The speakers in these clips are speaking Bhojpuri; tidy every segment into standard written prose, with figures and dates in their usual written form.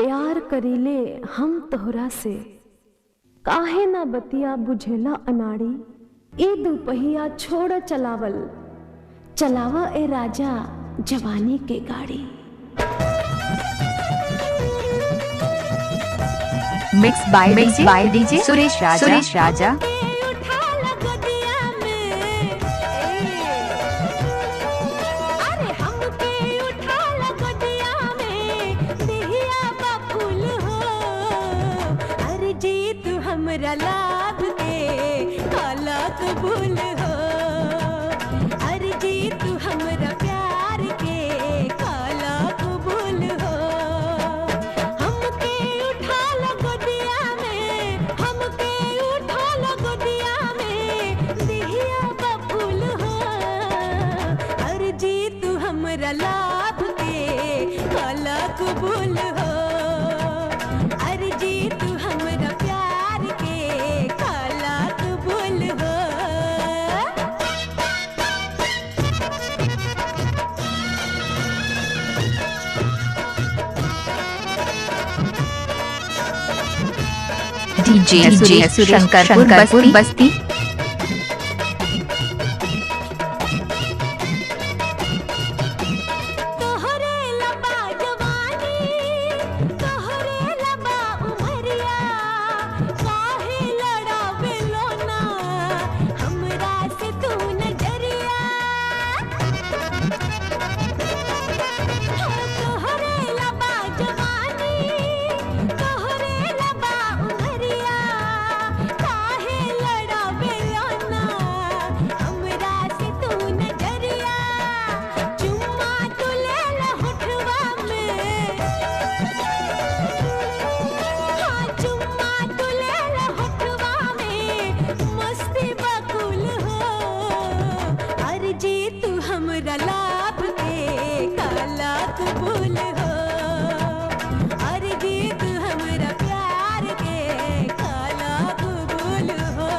प्यार करीले हम तोहरा से, काहे ना बतिया बुझेला अनाड़ी। ए दुपहिया छोड़ चलावल, चलावा ए राजा जवानी के गाड़ी। मिक्स बाय डीजे सुरेश राजा। हमरा लाभ के काला कबूल हो, अरे जी तू हमरा प्यार के काला कबूल हो। हमके उठा लो गोदिया में, हमके उठा लो गोदिया में, दिहिया बबूल हो, अरे जी तू हमरा लाभ के काला कबूल हो, अरे जी तू हमरा डीजे शंकरपुर बस्ती। तोहरे लबा जवानी, तोहरे लबा उमरिया, काहे लड़ावे लोना हमरा से तू नजरिया। तोहरे लबा जवानी, तोहरे लबा उमरिया, काहे लड़ावे लोना हमरा से तू नजरिया। चुम्मा तू ले ला होठवा में, हाँ चुम्मा तू ले ला होठवा में, मस्ती बकुल हो, अरे जी तू हमरा लाभ के काला कबूल हो, अरे जी तू हमरा प्यार के काला कबूल हो।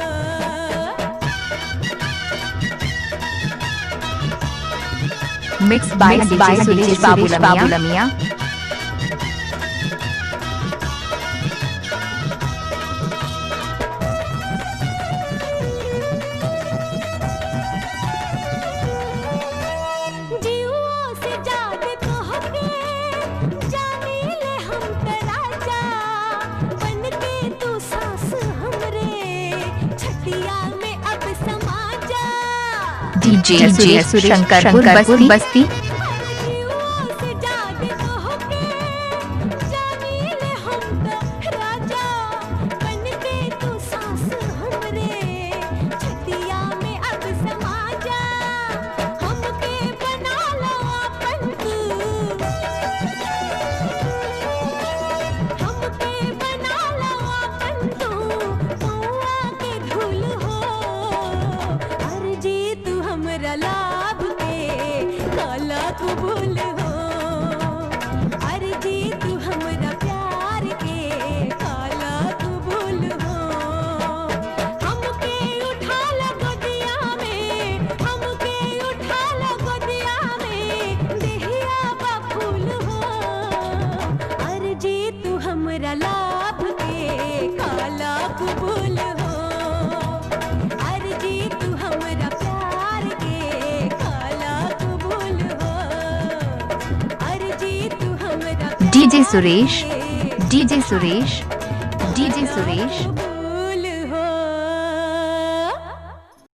Mix by Suresh Babulmiya. जीवों से ज्यादा तोहके जानीले हम त राजा, बनके तू सास हमरे छटिया में अब समा जा। डीजे शंकरपुर बस्ती। जीवों से ज्यादा तोहके जानीले हम त राजा, बनके तू सास हमरे छटिया में अब समा जा। हमके बना लो अपन तू, हमके बना लो अपन तू, कौआ के धूल हो, अरे जी तू हमरा लाभ के काला कबूल हो, अरे जी तू हमरा प्यार के काला कबूल हो। हमके उठा लो गोदिया में, हमके उठा लो गोदिया में, देहिया बबूल हो, अरे जी तू हमरा लाभ के काला कबूल हो, अरे जी तू हमरा प्यार के काला कबूल हो, अरे जी तू हमरा डीजे सुरेश।